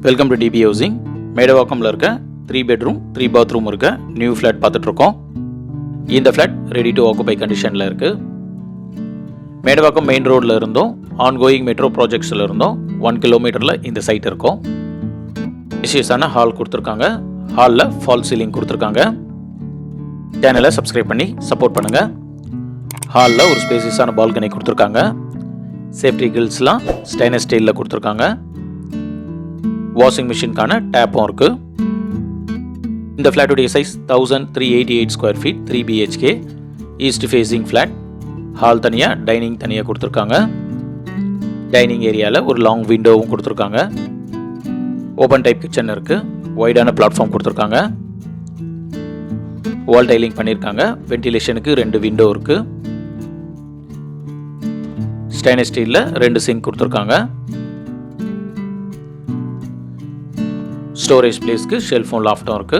Welcome to DP housing. மேடவாக்கம்ல இருக்க 3 bedroom 3 bathroom இருக்க நியூ ஃப்ளாட் பார்த்துட்டு இருக்கோம். இந்த ஃப்ளாட் ரெடி டு ஆக்குபை கண்டிஷனில் இருக்கு. மேடவாக்கம் மெயின் ரோடில் இருந்தும் ஆன்கோயிங் மெட்ரோ ப்ராஜெக்ட்ஸில் இருந்தும் 1 கிலோமீட்டரில் இந்த சைட் இருக்கும். ஸ்பேஷியஸான ஹால் கொடுத்துருக்காங்க. ஹாலில் ஃபால் சீலிங் கொடுத்துருக்காங்க. சேனலை சப்ஸ்கிரைப் பண்ணி சப்போர்ட் பண்ணுங்கள். ஹாலில் ஒரு ஸ்பேஷியஸான பால்கனி கொடுத்துருக்காங்க. சேஃப்டி கிரில்ஸ்லாம் ஸ்டெயின்லெஸ் ஸ்டீலில் கொடுத்துருக்காங்க. வாஷிங் மிஷினுக்கான டேப்பும் இருக்கு. இந்த ஃப்ளாட்டுடைய size 1388 square feet, 3 BHK, east facing flat. Hall தனியாக, டைனிங் தனியாக கொடுத்துருக்காங்க. டைனிங் ஏரியாவில் ஒரு லாங் விண்டோவும் கொடுத்துருக்காங்க. ஓப்பன் டைப் கிச்சன் இருக்கு. வைடான பிளாட்ஃபார்ம் கொடுத்துருக்காங்க. வால் டைலிங் பண்ணியிருக்காங்க. வென்டிலேஷனுக்கு 2 விண்டோ இருக்கு. ஸ்டெயின்லெஸ் ஸ்டீலில் 2 சிங்க் கொடுத்துருக்காங்க. ஸ்டோரேஜ் பிளேஸ்க்கு ஷெல்ஃபும் லாஃப்டும் இருக்கு.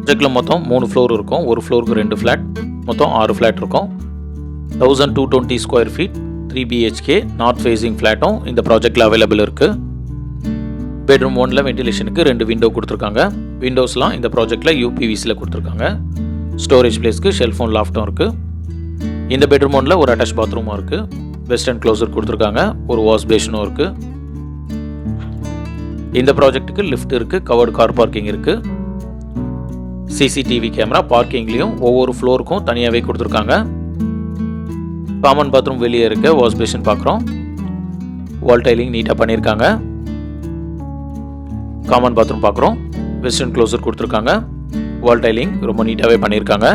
ப்ராஜெக்டில் மொத்தம் 3 ஃப்ளோர் இருக்கும். ஒரு ஃப்ளோருக்கு 2 ஃப்ளாட், மொத்தம் 6 ஃப்ளாட் இருக்கும். 1220 square feet, 3 BHK north facing ஃப்ளாட்டும் இந்த ப்ராஜெக்டில் அவைலபிள் இருக்கு. பெட்ரூம் 1ல் வென்டிலேஷனுக்கு 2 விண்டோ கொடுத்துருக்காங்க. விண்டோஸ்லாம் இந்த ப்ராஜெக்டில் UPVCயில் கொடுத்துருக்காங்க. ஸ்டோரேஜ் பிளேஸ்க்கு ஷெல்ஃபும் லாஃப்டும் இருக்கு. இந்த பெட்ரூம் 1ல் ஒரு அட்டாச் பாத்ரூமும் இருக்கு. வெஸ்டர்ன் க்ளோசர் கொடுத்துருக்காங்க. ஒரு வாஷ் பேஷனும் இருக்கு. இந்த ப்ராஜெக்ட்டுக்கு லிஃப்ட் இருக்கு. கவர்டு கார் பார்க்கிங் இருக்கு. CCTV கேமரா பார்க்கிங்லேயும் ஒவ்வொரு ஃப்ளோருக்கும் தனியாகவே கொடுத்துருக்காங்க. காமன் பாத்ரூம் வெளியே இருக்க வாஷ் பேஷன் பார்க்குறோம். வால் டைலிங் நீட்டாக பண்ணியிருக்காங்க. காமன் பாத்ரூம் பார்க்குறோம். வெஸ்டர்ன் க்ளோசர் கொடுத்துருக்காங்க. வால் டைலிங் ரொம்ப நீட்டாகவே பண்ணியிருக்காங்க.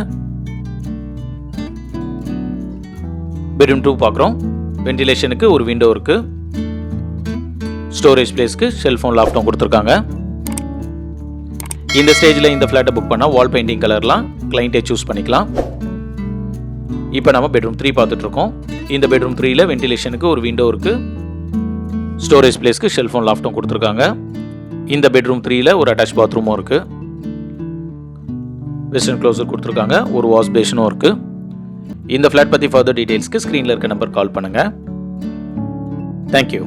பெட்ரூம் 2 பார்க்குறோம். வென்டிலேஷனுக்கு ஒரு விண்டோ இருக்கு. ஸ்டோரேஜ் பிளேஸ்க்கு ஷெல்ஃபும் லாஃப்டும் கொடுத்துருக்காங்க. இந்த ஸ்டேஜில் இந்த ஃப்ளாட்டை புக் பண்ணால் வால் பெயிண்டிங் கலர்லாம் கிளைண்ட்டே சூஸ் பண்ணிக்கலாம். இப்போ நம்ம பெட்ரூம் 3 பார்த்துட்டு இருக்கோம். இந்த பெட்ரூம் 3ல் வென்டிலேஷனுக்கு ஒரு விண்டோ இருக்கு. ஸ்டோரேஜ் பிளேஸ்க்கு ஷெல்ஃபும் லாஃப்டும் கொடுத்துருக்காங்க. இந்த பெட்ரூம் 3ல் ஒரு அட்டாச் பாத்ரூமும் இருக்கு. வெஸ்டர்ன் க்ளோசர் கொடுத்துருக்காங்க. ஒரு வாஷ் பேஷனும் இருக்கு. இந்த ஃப்ளாட் பற்றி ஃபர்தர் டீடைல்ஸ்க்கு ஸ்க்ரீனில் இருக்க நம்பர் கால் பண்ணுங்கள். தேங்க்யூ.